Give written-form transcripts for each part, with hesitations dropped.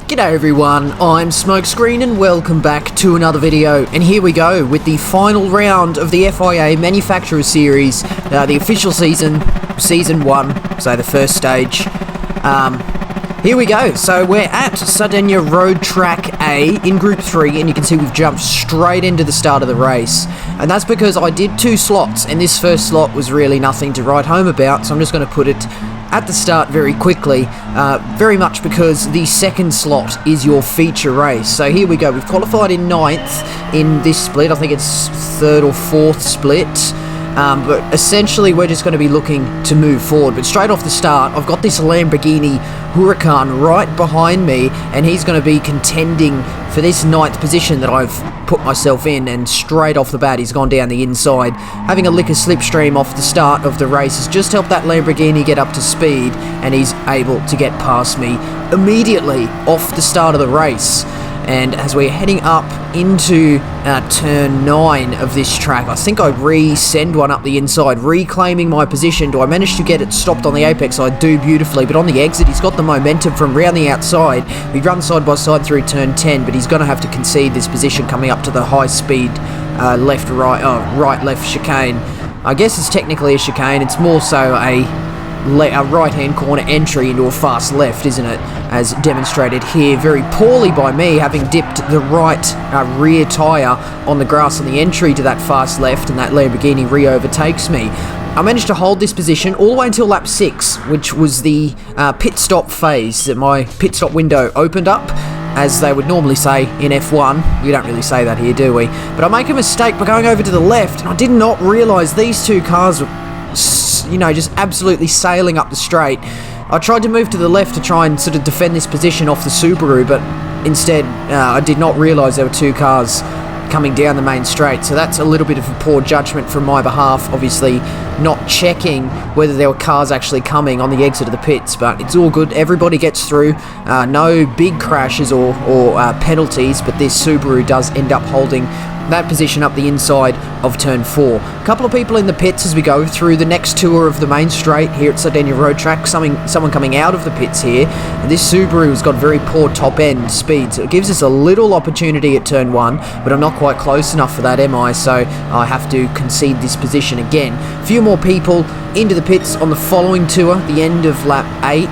G'day everyone, I'm Smokescreen and welcome back to another video, and here we go with the final round of the FIA Manufacturers Series, the official season 1, so the first stage. Here we go, so we're at Sardinia Road Track A in Group 3, and you can see we've jumped straight into the start of the race, and that's because I did 2 slots, and this first slot was really nothing to write home about, so I'm just going to put it at the start very quickly, very much because the second slot is your feature race. So here we go, we've qualified in 9th in this split, I think it's 3rd or 4th split, but essentially we're just going to be looking to move forward. But straight off the start, I've got this Lamborghini Huracan right behind me, and he's going to be contending for this 9th position that I've put myself in, and straight off the bat he's gone down the inside. Having a lick of slipstream off the start of the race has just helped that Lamborghini get up to speed, and he's able to get past me immediately off the start of the race. And as we're heading up into turn 9 of this track, I think I re-send one up the inside, reclaiming my position. Do I manage to get it stopped on the apex? I do beautifully, but on the exit he's got the momentum from round the outside. We run side by side through turn 10, but he's going to have to concede this position coming up to the high speed right-left chicane. I guess it's technically a chicane, it's more so a right-hand corner entry into a fast left, isn't it? As demonstrated here very poorly by me, having dipped the right rear tyre on the grass on the entry to that fast left, and that Lamborghini re-overtakes me. I managed to hold this position all the way until lap 6, which was the pit stop phase, that my pit stop window opened up, as they would normally say in F1. We don't really say that here, do we? But I make a mistake by going over to the left, and I did not realise these two cars were, you know, just absolutely sailing up the straight. I tried to move to the left to try and sort of defend this position off the Subaru, but instead I did not realise there were 2 cars coming down the main straight, so that's a little bit of a poor judgment from my behalf, obviously not checking whether there were cars actually coming on the exit of the pits, but it's all good, everybody gets through, no big crashes or penalties, but this Subaru does end up holding that position up the inside of turn 4. A couple of people in the pits as we go through the next tour of the main straight here at Sardinia Road Track. Someone coming out of the pits here, and this Subaru has got very poor top end speed, so it gives us a little opportunity at turn 1, but I'm not quite close enough for that, am I? So I have to concede this position again. A few more people into the pits on the following tour, the end of lap 8.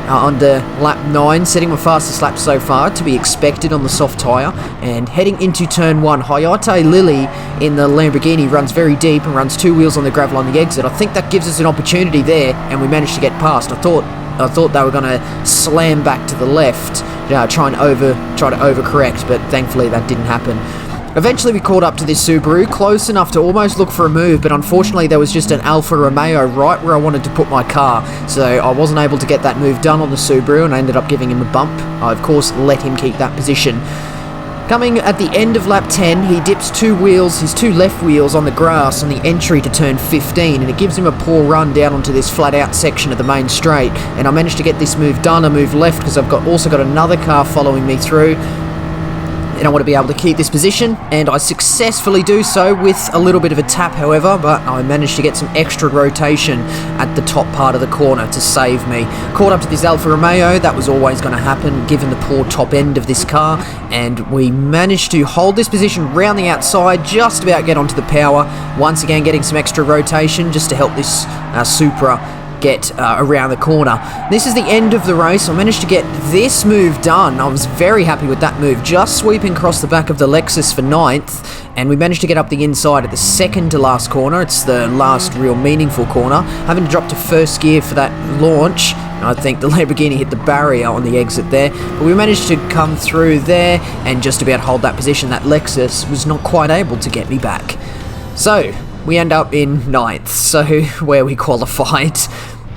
Under lap 9, setting my fastest lap so far, to be expected on the soft tyre, and heading into turn 1. Hayate Lily in the Lamborghini runs very deep and runs 2 wheels on the gravel on the exit. I think that gives us an opportunity there, and we managed to get past. I thought they were going to slam back to the left, try to overcorrect, but thankfully that didn't happen. Eventually we caught up to this Subaru, close enough to almost look for a move, but unfortunately there was just an Alfa Romeo right where I wanted to put my car, so I wasn't able to get that move done on the Subaru, and I ended up giving him a bump. I of course let him keep that position. Coming at the end of lap 10, he dips 2 wheels, his 2 left wheels on the grass on the entry to turn 15, and it gives him a poor run down onto this flat out section of the main straight, and I managed to get this move done. I move left because I've also got another car following me through, and I want to be able to keep this position, and I successfully do so with a little bit of a tap, however, but I managed to get some extra rotation at the top part of the corner to save me. Caught up to this Alfa Romeo, that was always going to happen given the poor top end of this car, and we managed to hold this position round the outside, just about get onto the power, once again getting some extra rotation just to help this Supra get around the corner. This is the end of the race. I managed to get this move done. I was very happy with that move, just sweeping across the back of the Lexus for 9th, and we managed to get up the inside at the second to last corner. It's the last real meaningful corner. Having to drop to first gear for that launch, I think the Lamborghini hit the barrier on the exit there, but we managed to come through there and just about hold that position. That Lexus was not quite able to get me back. So we end up in 9th, so where we qualified.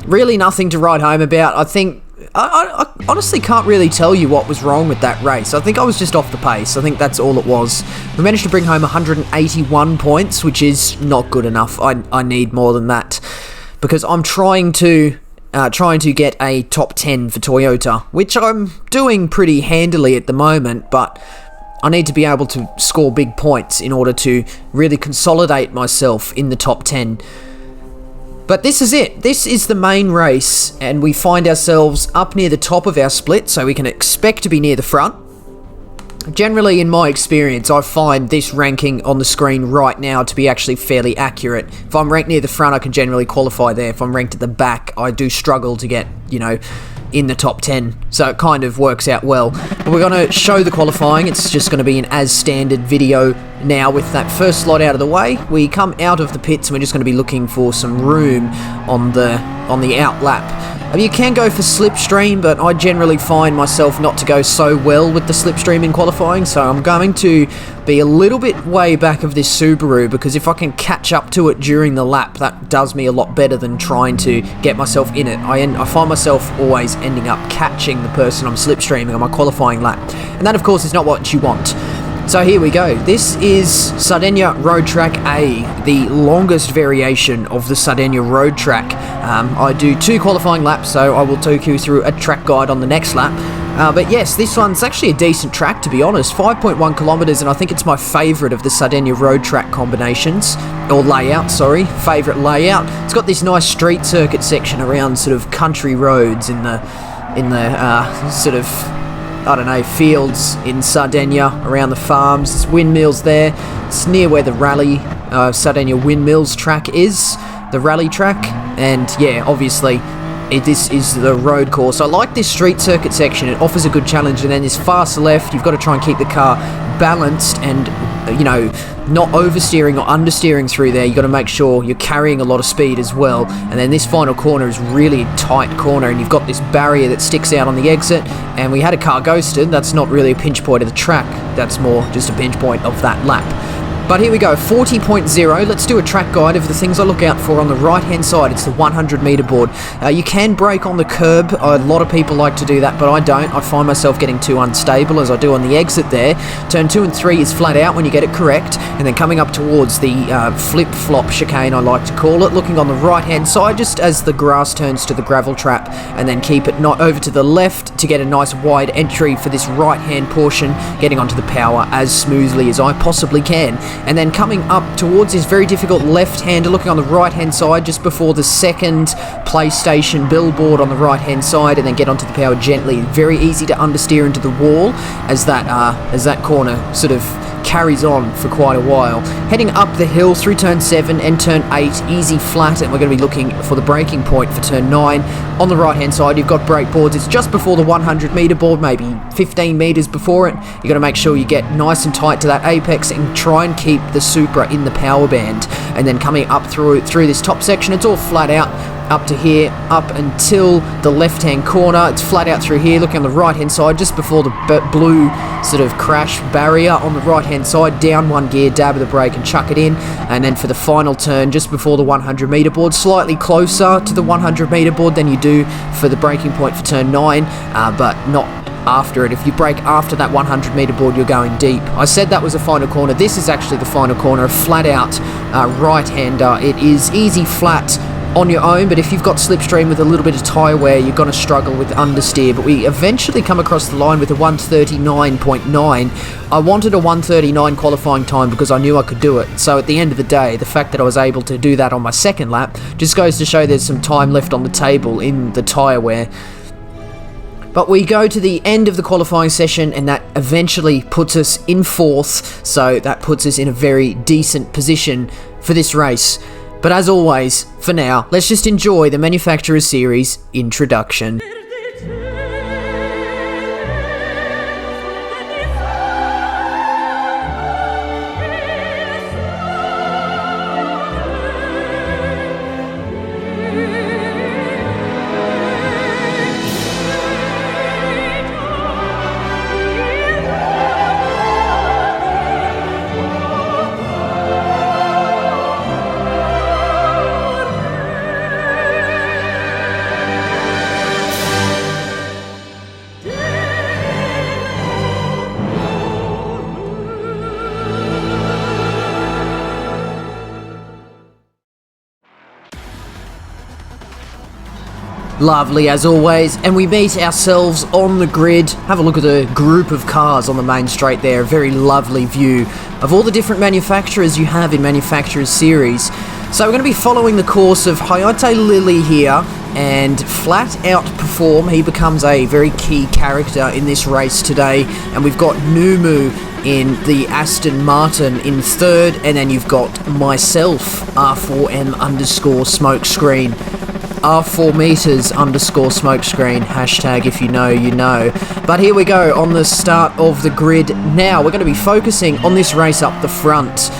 Really nothing to write home about. I think, I honestly can't really tell you what was wrong with that race. I think I was just off the pace. I think that's all it was. We managed to bring home 181 points, which is not good enough. I need more than that, because I'm trying to get a top 10 for Toyota, which I'm doing pretty handily at the moment, but I need to be able to score big points in order to really consolidate myself in the top 10. But this is it. This is the main race, and we find ourselves up near the top of our split, so we can expect to be near the front. Generally, in my experience, I find this ranking on the screen right now to be actually fairly accurate. If I'm ranked near the front, I can generally qualify there. If I'm ranked at the back, I do struggle to get, in the top 10. So it kind of works out well. But we're going to show the qualifying. It's just going to be an as standard video now with that first slot out of the way. We come out of the pits and we're just going to be looking for some room on the out lap. You can go for slipstream, but I generally find myself not to go so well with the slipstream in qualifying, so I'm going to be a little bit way back of this Subaru, because if I can catch up to it during the lap, that does me a lot better than trying to get myself in it. I find myself always ending up catching the person I'm slipstreaming on my qualifying lap, and that of course is not what you want. So here we go. This is Sardinia Road Track A, the longest variation of the Sardinia Road Track. I do 2 qualifying laps, so I will take you through a track guide on the next lap. But yes, this one's actually a decent track, to be honest. 5.1 kilometers, and I think it's my favourite of the Sardinia Road Track combinations, or layout, sorry, favourite layout. It's got this nice street circuit section around sort of country roads in the sort of, I don't know, fields in Sardinia, around the farms. There's windmills there. It's near where the rally Sardinia Windmills track is, the rally track, and yeah, obviously this is the road course. I like this street circuit section. It offers a good challenge, and then this fast left, you've got to try and keep the car balanced and not oversteering or understeering through there. You've got to make sure you're carrying a lot of speed as well. And then this final corner is really a tight corner, and you've got this barrier that sticks out on the exit, and we had a car ghosted. That's not really a pinch point of the track, that's more just a pinch point of that lap. But here we go, 40.0. Let's do a track guide of the things I look out for on the right-hand side. It's the 100-meter board. You can brake on the curb. A lot of people like to do that, but I don't. I find myself getting too unstable, as I do on the exit there. Turn 2 and 3 is flat out when you get it correct, and then coming up towards the flip-flop chicane, I like to call it, looking on the right-hand side just as the grass turns to the gravel trap, and then keep it not over to the left to get a nice wide entry for this right-hand portion, getting onto the power as smoothly as I possibly can. And then coming up towards this very difficult left-hander, looking on the right-hand side just before the second PlayStation billboard on the right-hand side, and then get onto the power gently. Very easy to understeer into the wall as that corner sort of carries on for quite a while. Heading up the hill through turn 7 and turn 8, easy flat, and we're going to be looking for the braking point for turn 9. On the right hand side, you've got brake boards. It's just before the 100 meter board, maybe 15 meters before it. You've got to make sure you get nice and tight to that apex and try and keep the Supra in the power band. And then coming up through this top section, it's all flat out up to here, up until the left-hand corner. It's flat out through here, looking on the right-hand side, just before the blue sort of crash barrier on the right-hand side. Down 1 gear, dab of the brake and chuck it in. And then for the final turn, just before the 100-meter board, slightly closer to the 100-meter board than you do for the braking point for turn 9, but not after it. If you brake after that 100-meter board, you're going deep. I said that was a final corner. This is actually the final corner, a flat-out right-hander. It is easy flat on your own, but if you've got slipstream with a little bit of tyre wear, you're going to struggle with understeer. But we eventually come across the line with a 139.9. I wanted a 139 qualifying time because I knew I could do it. So at the end of the day, the fact that I was able to do that on my second lap just goes to show there's some time left on the table in the tyre wear. But we go to the end of the qualifying session, and that eventually puts us in 4th, so that puts us in a very decent position for this race. But as always, for now, let's just enjoy the Manufacturers Series introduction. Lovely as always, and we meet ourselves on the grid. Have a look at the group of cars on the main straight there. A very lovely view of all the different manufacturers you have in Manufacturers Series. So we're going to be following the course of Hayate Lily here, and flat out perform. He becomes a very key character in this race today, and we've got Numu in the Aston Martin in third, and then you've got myself, R4M underscore smokescreen, R4 meters underscore smokescreen, hashtag if you know, you know. But here we go on the start of the grid now. We're going to be focusing on this race up the front.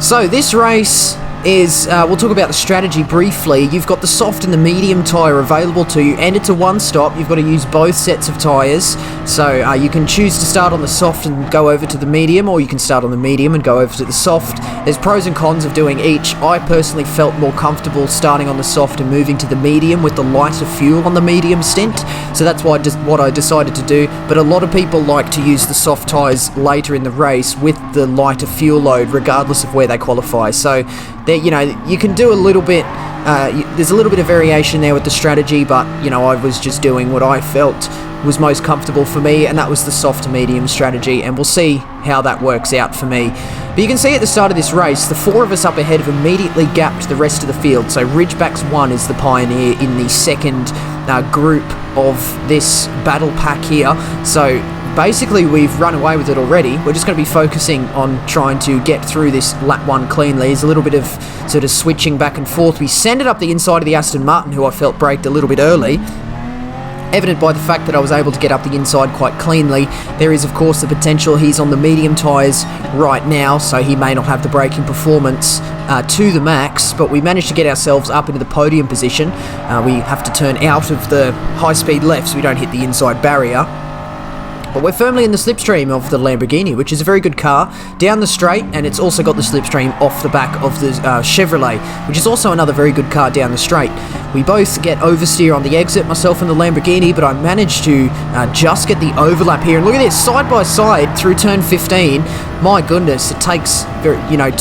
So this race is, we'll talk about the strategy briefly. You've got the soft and the medium tyre available to you, and it's a one-stop. You've got to use both sets of tyres, so you can choose to start on the soft and go over to the medium, or you can start on the medium and go over to the soft. There's pros and cons of doing each. I personally felt more comfortable starting on the soft and moving to the medium with the lighter fuel on the medium stint, so that's what I decided to do. But a lot of people like to use the soft tyres later in the race with the lighter fuel load, regardless of where they qualify. So you know, you can do a little bit, there's a little bit of variation there with the strategy, but, you know, I was just doing what I felt was most comfortable for me, and that was the soft to medium strategy, and we'll see how that works out for me. But you can see at the start of this race, the four of us up ahead have immediately gapped the rest of the field. So Ridgebacks 1 is the pioneer in the second group of this battle pack here. So basically we've run away with it already. We're just going to be focusing on trying to get through this lap 1 cleanly. There's a little bit of sort of switching back and forth. We send it up the inside of the Aston Martin, who I felt braked a little bit early, evident by the fact that I was able to get up the inside quite cleanly. There is, of course, the potential he's on the medium tyres right now, so he may not have the braking performance to the max, but we managed to get ourselves up into the podium position. We have to turn out of the high-speed left so we don't hit the inside barrier. But we're firmly in the slipstream of the Lamborghini, which is a very good car, down the straight, and it's also got the slipstream off the back of the Chevrolet, which is also another very good car down the straight. We both get oversteer on the exit, myself and the Lamborghini, but I managed to just get the overlap here. And look at this, side by side through turn 15. My goodness, it takes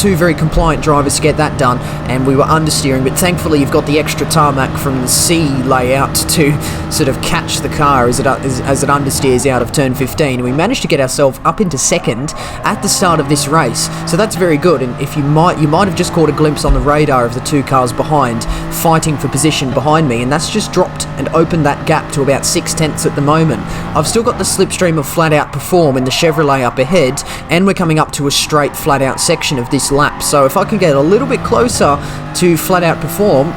two very compliant drivers to get that done, and we were understeering, but thankfully you've got the extra tarmac from the C layout to sort of catch the car as it understeers out of turn 15. And we managed to get ourselves up into second at the start of this race, so that's very good. And if you might have just caught a glimpse on the radar of the two cars behind fighting for position behind me, and that's just dropped and opened that gap to about 6/10 at the moment. I've still got the slipstream of flat out perform in the Chevrolet up ahead, and we're coming up to a straight flat out section of this lap. So if I can get a little bit closer to flat out perform,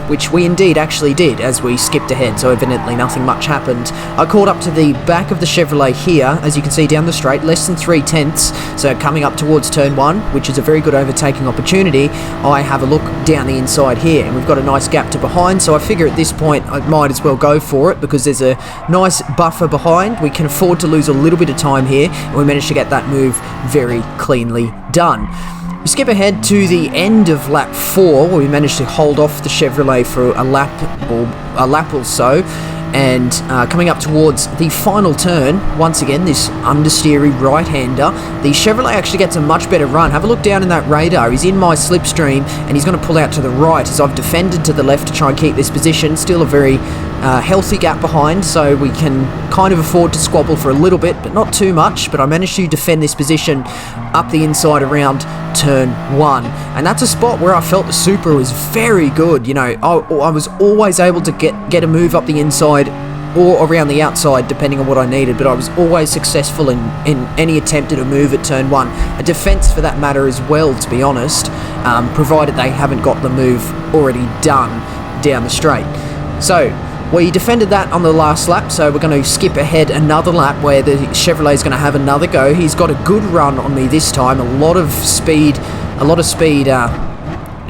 which we indeed actually did as we skipped ahead, so evidently nothing much happened. I caught up to the back of the Chevrolet here, as you can see down the straight, less than 3/10, so coming up towards turn 1, which is a very good overtaking opportunity. I have a look down the inside here, and we've got a nice gap to behind, so I figure at this point I might as well go for it, because there's a nice buffer behind. We can afford to lose a little bit of time here, and we managed to get that move very cleanly done. We skip ahead to the end of lap 4, where we managed to hold off the Chevrolet for a lap or so, and coming up towards the final turn, once again this understeery right-hander, the Chevrolet actually gets a much better run. Have a look down in that radar. He's in my slipstream, and he's going to pull out to the right as I've defended to the left to try and keep this position. Still a very healthy gap behind, so we can kind of afford to squabble for a little bit, but not too much. But I managed to defend this position up the inside around turn 1, and that's a spot where I felt the Supra was very good. You know, I was always able to get a move up the inside or around the outside depending on what I needed, but I was always successful in any attempt at a move at turn 1, a defense for that matter as well, to be honest, provided they haven't got the move already done down the straight. So we defended that on the last lap, so we're going to skip ahead another lap where the Chevrolet is going to have another go. He's got a good run on me this time, a lot of speed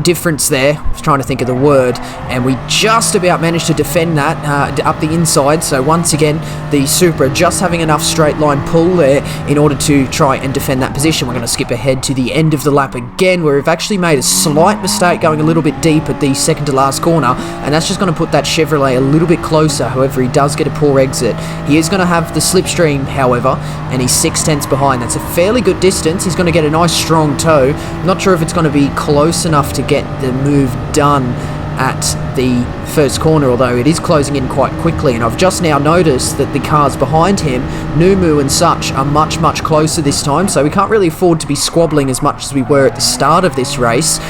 difference there. I was trying to think of the word, and we just about managed to defend that up the inside. So once again, the Supra just having enough straight line pull there in order to try and defend that position. We're going to skip ahead to the end of the lap again, where we've actually made a slight mistake going a little bit deep at the second to last corner, and that's just going to put that Chevrolet a little bit closer. However, he does get a poor exit. He is going to have the slipstream, however, and he's 6/10 behind. That's a fairly good distance. He's going to get a nice strong toe. I'm not sure if it's going to be close enough to get the move done at the first corner, although it is closing in quite quickly, and I've just now noticed that the cars behind him, Numu and such, are much closer this time, so we can't really afford to be squabbling as much as we were at the start of this race.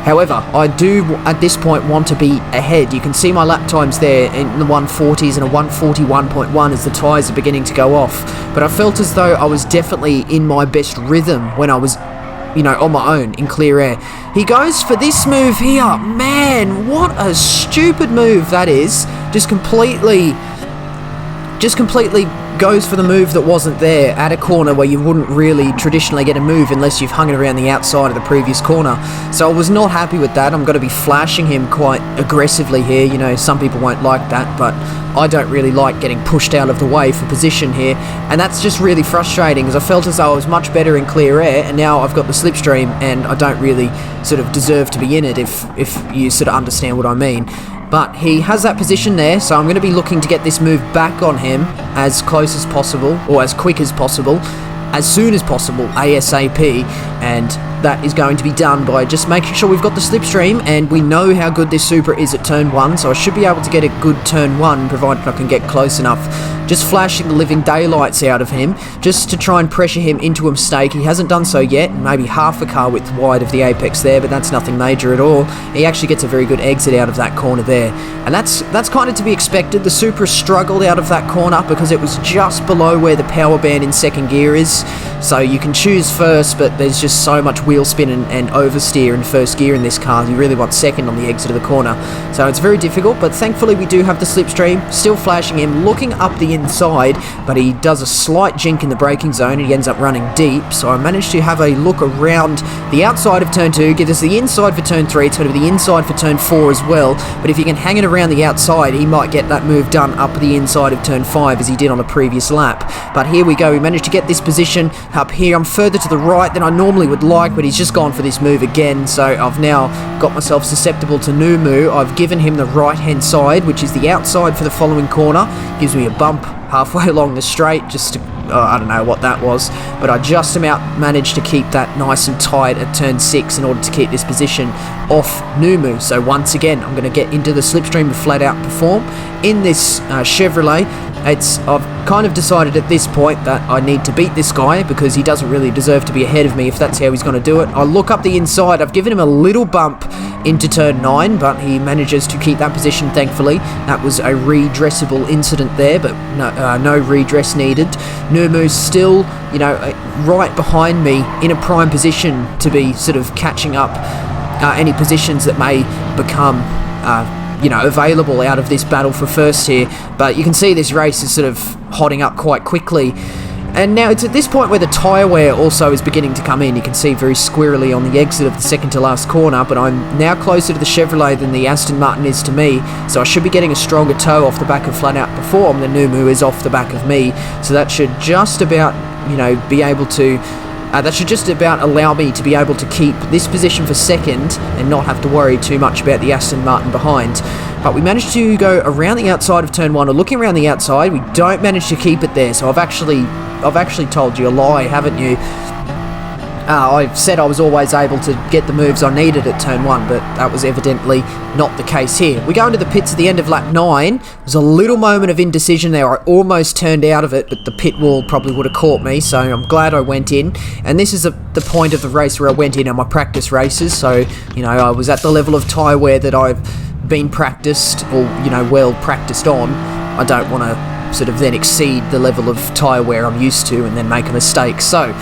However, I do at this point want to be ahead. You can see my lap times there in the 140s and a 141.1 as the tyres are beginning to go off. But I felt as though I was definitely in my best rhythm when I was, you know, on my own in clear air. He goes for this move here. Man, what a stupid move that is. Just completely goes for the move that wasn't there at a corner where you wouldn't really traditionally get a move unless you've hung it around the outside of the previous corner. So I was not happy with that. I'm going to be flashing him quite aggressively here. You know, some people won't like that, but I don't really like getting pushed out of the way for position here, and that's just really frustrating because I felt as though I was much better in clear air, and now I've got the slipstream and I don't really sort of deserve to be in it, if you sort of understand what I mean. But he has that position there, so I'm going to be looking to get this move back on him as close as possible, or as quick as possible, as soon as possible, ASAP, and that is going to be done by just making sure we've got the slipstream, and we know how good this Supra is at turn 1, so I should be able to get a good turn 1, provided I can get close enough. Just flashing the living daylights out of him, just to try and pressure him into a mistake. He hasn't done so yet, maybe half a car width wide of the apex there, but that's nothing major at all. He actually gets a very good exit out of that corner there, and that's kind of to be expected. The Supra struggled out of that corner because it was just below where the power band in second gear is, so you can choose first, but there's just so much wheel spin and oversteer in first gear in this car. You really want second on the exit of the corner, so it's very difficult, but thankfully we do have the slipstream. Still flashing him, looking up the inside, but he does a slight jink in the braking zone and he ends up running deep, so I managed to have a look around the outside of turn 2, gives us the inside for turn 3, it's going to be the inside for turn 4 as well, but if you can hang it around the outside, he might get that move done up the inside of turn 5 as he did on a previous lap. But here we go, we managed to get this position up here. I'm further to the right than I normally would like, but he's just gone for this move again, so I've now got myself susceptible to Numu. I've given him the right hand side, which is the outside for the following corner. Gives me a bump halfway along the straight, just to, I don't know what that was, but I just about managed to keep that nice and tight at turn 6 in order to keep this position off Numu. So once again, I'm going to get into the slipstream to flat out perform in this Chevrolet. I've kind of decided at this point that I need to beat this guy because he doesn't really deserve to be ahead of me if that's how he's going to do it. I look up the inside. I've given him a little bump into turn 9, but he manages to keep that position, thankfully. That was a redressable incident there, but no redress needed. Numu's still, you know, right behind me in a prime position to be sort of catching up any positions that may become you know, available out of this battle for first here. But you can see this race is sort of hotting up quite quickly, and now it's at this point where the tyre wear also is beginning to come in. You can see very squirrely on the exit of the second to last corner, but I'm now closer to the Chevrolet than the Aston Martin is to me, so I should be getting a stronger toe off the back of Flat Out Perform than Numu is off the back of me, so that should just about, you know, be able to that should just about allow me to be able to keep this position for second and not have to worry too much about the Aston Martin behind. But we managed to go around the outside of turn 1, or looking around the outside. We don't manage to keep it there, so I've actually told you a lie, haven't you? I've said I was always able to get the moves I needed at turn 1, but that was evidently not the case here. We go into the pits at the end of lap 9. There's a little moment of indecision there. I almost turned out of it, but the pit wall probably would have caught me, so I'm glad I went in. And this is the point of the race where I went in on my practice races, so, you know, I was at the level of tyre wear that I've been practiced, or, you know, well practiced on. I don't want to sort of then exceed the level of tyre wear I'm used to and then make a mistake. So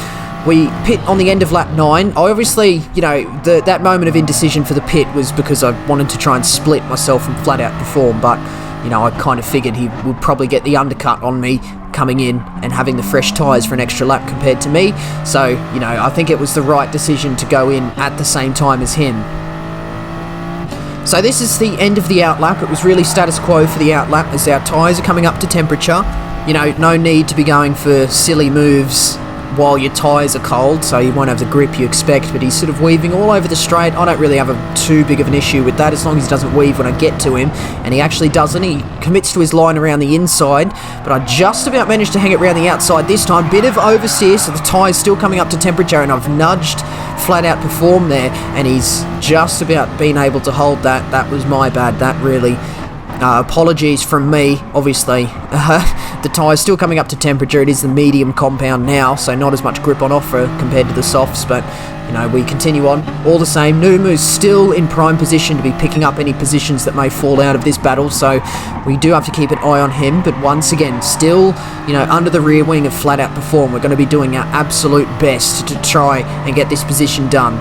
we pit on the end of lap 9. I obviously, you know, that moment of indecision for the pit was because I wanted to try and split myself and Flat Out Perform, but, you know, I kind of figured he would probably get the undercut on me coming in and having the fresh tyres for an extra lap compared to me. So, you know, I think it was the right decision to go in at the same time as him. So this is the end of the outlap. It was really status quo for the outlap as our tyres are coming up to temperature. You know, no need to be going for silly moves while your tyres are cold, so you won't have the grip you expect, but he's sort of weaving all over the straight. I don't really have too big of an issue with that, as long as he doesn't weave when I get to him, and he actually doesn't. He commits to his line around the inside, but I just about managed to hang it around the outside this time. Bit of oversteer, so the tyre's still coming up to temperature, and I've nudged Flat Out Perform there, and he's just about been able to hold that. That was my bad. That really... apologies from me, obviously. The tyre's still coming up to temperature. It is the medium compound now, so not as much grip on offer compared to the softs, but you know, we continue on. All the same, Numu's still in prime position to be picking up any positions that may fall out of this battle, so we do have to keep an eye on him. But once again, still, you know, under the rear wing of Flat Out Perform, we're going to be doing our absolute best to try and get this position done.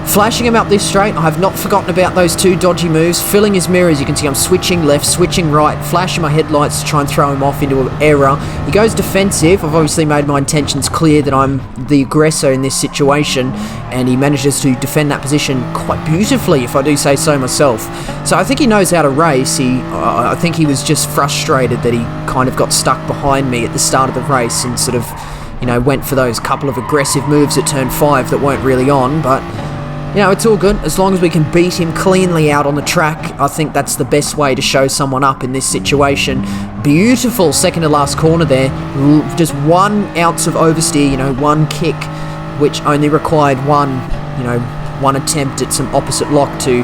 Flashing him up this straight, I have not forgotten about those two dodgy moves. Filling his mirror, as you can see, I'm switching left, switching right, flashing my headlights to try and throw him off into an error. He goes defensive. I've obviously made my intentions clear that I'm the aggressor in this situation, and he manages to defend that position quite beautifully, if I do say so myself. So I think he knows how to race. I think he was just frustrated that he kind of got stuck behind me at the start of the race and sort of, you know, went for those couple of aggressive moves at turn 5 that weren't really on, but you know, it's all good. As long as we can beat him cleanly out on the track, I think that's the best way to show someone up in this situation. Beautiful second to last corner there. Just 1 ounce of oversteer, you know, 1 kick, which only required one attempt at some opposite lock to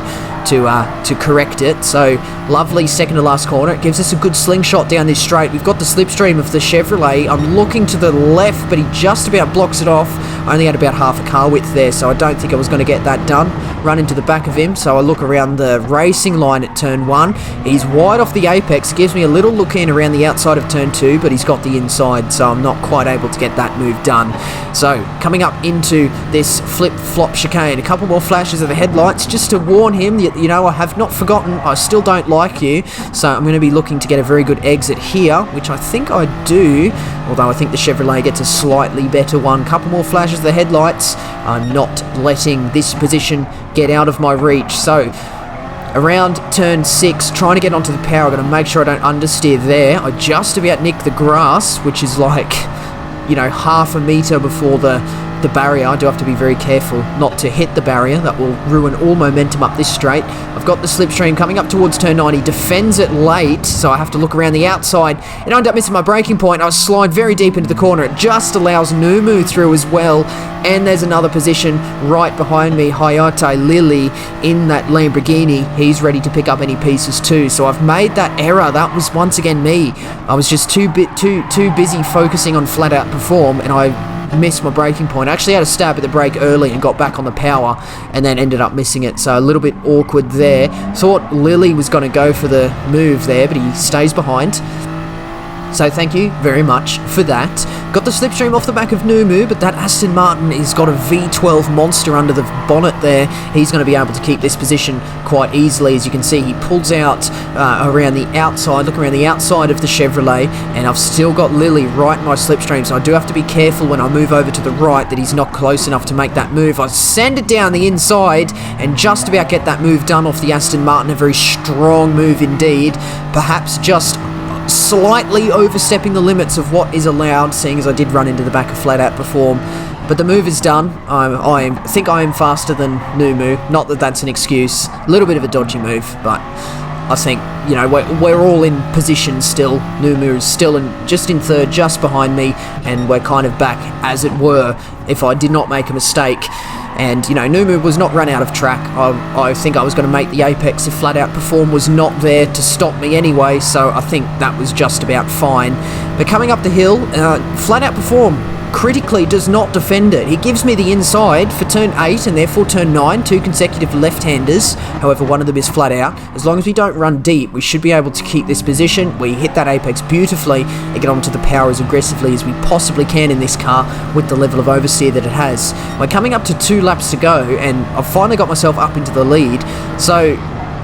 correct it. So lovely second to last corner. It gives us a good slingshot down this straight. We've got the slipstream of the Chevrolet. I'm looking to the left, but he just about blocks it off. I only had about half a car width there, so I don't think I was going to get that done. Run into the back of him, so I look around the racing line at turn 1. He's wide off the apex. Gives me a little look in around the outside of turn 2, but he's got the inside, so I'm not quite able to get that move done. So coming up into this flip-flop chicane, a couple more flashes of the headlights just to warn him that, you know, I have not forgotten, I still don't like you, so I'm going to be looking to get a very good exit here, which I think I do, although I think the Chevrolet gets a slightly better one. Couple more flashes of the headlights. I'm not letting this position get out of my reach. So around turn 6, trying to get onto the power, going to make sure I don't understeer there. I just about nick the grass, which is like, you know, half a meter before the barrier. I do have to be very careful not to hit the barrier. That will ruin all momentum up this straight. I've got the slipstream coming up towards turn 9. He defends it late, so I have to look around the outside, and I end up missing my braking point. I slide very deep into the corner. It just allows Numu through as well, and there's another position right behind me, Hayate Lily in that Lamborghini. He's ready to pick up any pieces too, so I've made that error. That was once again me. I was just too busy focusing on Flat Out Perform, and I missed my braking point. I actually had a stab at the brake early and got back on the power and then ended up missing it, so a little bit awkward there. Thought Lily was going to go for the move there, but he stays behind. So thank you very much for that. Got the slipstream off the back of Numu, but that Aston Martin has got a V12 monster under the bonnet there. He's going to be able to keep this position quite easily. As you can see, he pulls out around the outside, look around the outside of the Chevrolet, and I've still got Lily right in my slipstream, so I do have to be careful when I move over to the right that he's not close enough to make that move. I send it down the inside and just about get that move done off the Aston Martin. A very strong move indeed. Perhaps just slightly overstepping the limits of what is allowed, seeing as I did run into the back of Flat Out Perform. But the move is done. I think I am faster than Numu. Not that that's an excuse. A little bit of a dodgy move, but I think, you know, we're all in position still. Numu is still just in third, just behind me, and we're kind of back, as it were, if I did not make a mistake. And, you know, Numu was not run out of track. I think I was going to make the apex if Flat Out Perform was not there to stop me anyway, so I think that was just about fine. But coming up the hill, Flat Out Perform critically does not defend it. He gives me the inside for turn 8 and therefore turn 9, 2 consecutive left-handers. However, one of them is flat out. As long as we don't run deep, we should be able to keep this position. We hit that apex beautifully and get onto the power as aggressively as we possibly can in this car with the level of oversteer that it has. We're coming up to 2 laps to go, and I've finally got myself up into the lead. So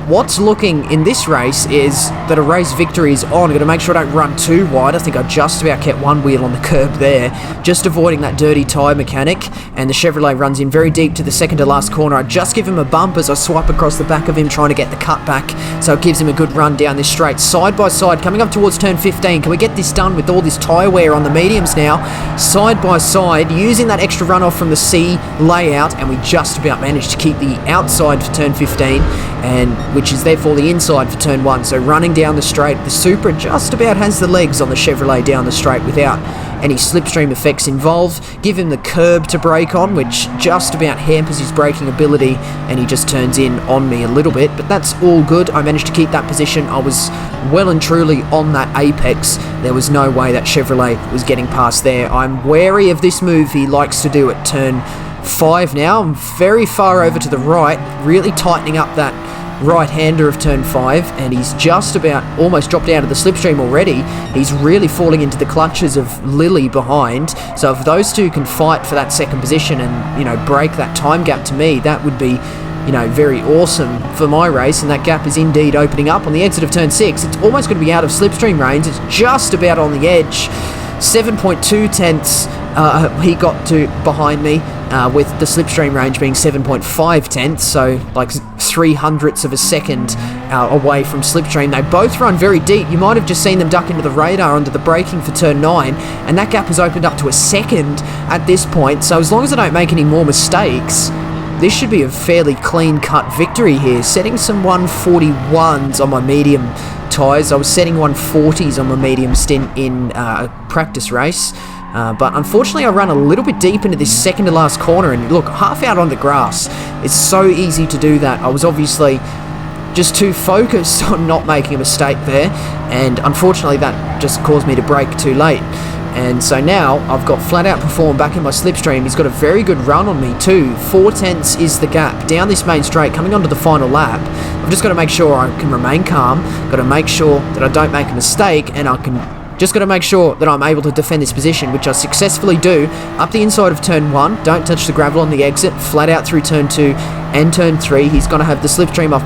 what's looking in this race is that a race victory is on. I'm going to make sure I don't run too wide. I think I just about kept one wheel on the curb there, just avoiding that dirty tyre mechanic, and the Chevrolet runs in very deep to the second to last corner. I just give him a bump as I swipe across the back of him trying to get the cut back, so it gives him a good run down this straight. Side by side, coming up towards turn 15. Can we get this done with all this tyre wear on the mediums now? Side by side, using that extra runoff from the C layout, and we just about managed to keep the outside for turn 15, and which is therefore the inside for turn 1. So running down the straight, the Supra just about has the legs on the Chevrolet down the straight without any slipstream effects involved. Give him the curb to brake on, which just about hampers his braking ability, and he just turns in on me a little bit, but that's all good. I managed to keep that position. I was well and truly on that apex. There was no way that Chevrolet was getting past there. I'm wary of this move he likes to do at turn 5 now. I'm very far over to the right, really tightening up that right-hander of turn 5, and he's just about almost dropped out of the slipstream already. He's really falling into the clutches of Lily behind, so if those two can fight for that second position and, you know, break that time gap to me, that would be, you know, very awesome for my race, and that gap is indeed opening up on the exit of turn 6. It's almost going to be out of slipstream range. It's just about on the edge. 7.2 tenths he got to behind me, with the slipstream range being 7.5 tenths, so like 0.03 of a second away from slipstream. They both run very deep. You might have just seen them duck into the radar under the braking for turn 9, and that gap has opened up to a second at this point, so as long as I don't make any more mistakes, this should be a fairly clean-cut victory here. Setting some 141s on my medium tyres. I was setting 140s on my medium stint in a practice race. But unfortunately, I run a little bit deep into this second to last corner, and look, half out on the grass. It's so easy to do that. I was obviously just too focused on not making a mistake there, and unfortunately that just caused me to brake too late. And so now I've got Flat Out Perform back in my slipstream. He's got a very good run on me too. 4 tenths is the gap down this main straight coming onto the final lap. I've just got to make sure I can remain calm, got to make sure that I don't make a mistake, and I can just got to make sure that I'm able to defend this position, which I successfully do. Up the inside of turn 1, don't touch the gravel on the exit, flat out through turn 2 and turn 3. He's going to have the slipstream off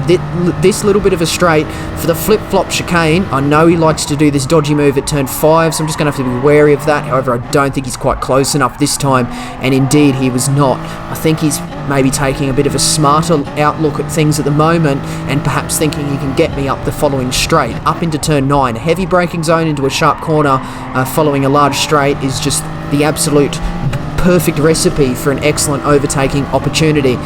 this little bit of a straight for the flip-flop chicane. I know he likes to do this dodgy move at turn 5, so I'm just going to have to be wary of that. However, I don't think he's quite close enough this time, and indeed he was not. I think he's maybe taking a bit of a smarter outlook at things at the moment, and perhaps thinking he can get me up the following straight. Up into turn 9, a heavy braking zone into a sharp corner following a large straight is just the absolute perfect recipe for an excellent overtaking opportunity.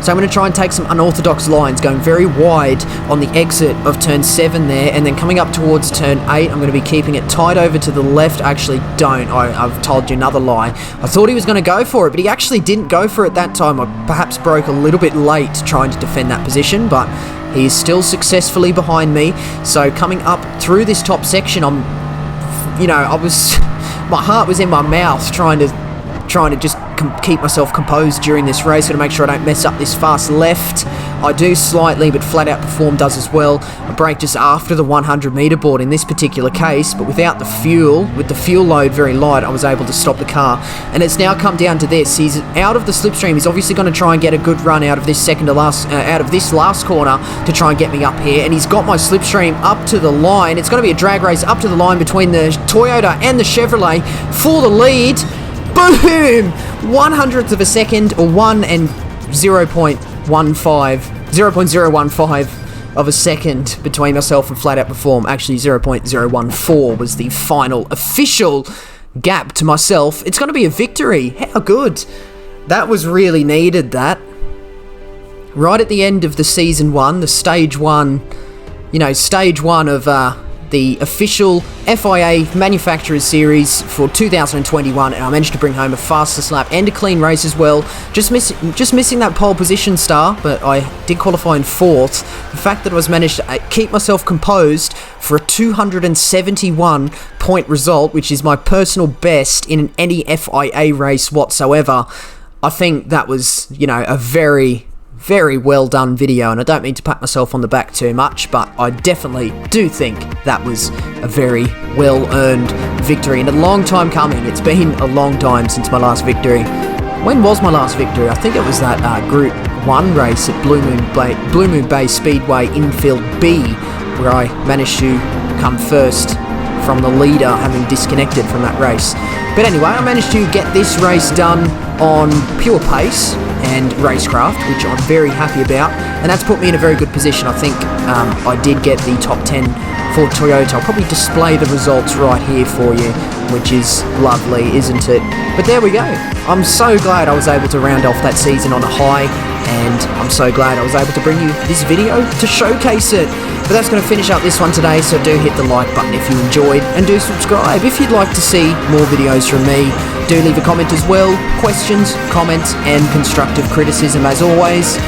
So I'm going to try and take some unorthodox lines, going very wide on the exit of turn 7 there, and then coming up towards turn 8, I'm going to be keeping it tight over to the left. Actually, I've told you another lie. I thought he was going to go for it, but he actually didn't go for it that time. I perhaps broke a little bit late trying to defend that position, but he is still successfully behind me. So coming up through this top section, my heart was in my mouth trying to just keep myself composed during this race. Got to make sure I don't mess up this fast left. I do slightly, but Flat Out Perform does as well. I brake just after the 100 meter board in this particular case, but without the fuel, with the fuel load very light, I was able to stop the car. And it's now come down to this. He's out of the slipstream. He's obviously going to try and get a good run out of this last corner to try and get me up here. And he's got my slipstream up to the line. It's going to be a drag race up to the line between the Toyota and the Chevrolet for the lead. Boom! 1/100th of a second, or 0.015 of a second between myself and Flat Out Perform. Actually, 0.014 was the final official gap to myself. It's going to be a victory. How good. That was really needed, that. Right at the end of the Season 1, the Stage 1, Stage 1 of the official FIA Manufacturers Series for 2021, and I managed to bring home a fastest lap and a clean race as well. Just missing that pole position star, but I did qualify in 4th. The fact that I was managed to keep myself composed for a 271 point result, which is my personal best in any FIA race whatsoever, I think that was, a very well done video, and I don't mean to pat myself on the back too much, but I definitely do think that was a very well earned victory, and a long time coming. It's been a long time since my last victory. When was my last victory? I think it was that Group 1 race at Blue Moon Bay Speedway Infield B, where I managed to come first from the leader, having disconnected from that race. But anyway, I managed to get this race done on pure pace and racecraft, which I'm very happy about, and that's put me in a very good position. I think I did get the top 10 for Toyota. I'll probably display the results right here for you, which is lovely, isn't it? But there we go. I'm so glad I was able to round off that season on a high, and I'm so glad I was able to bring you this video to showcase it. But that's going to finish up this one today, so do hit the like button if you enjoyed, and do subscribe if you'd like to see more videos from me. Do leave a comment as well. Questions, comments, and constructive criticism, as always,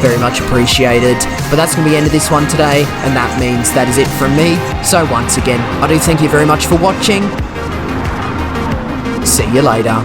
very much appreciated. But that's going to be the end of this one today, and that means that is it from me. So once again, I do thank you very much for watching. See you later.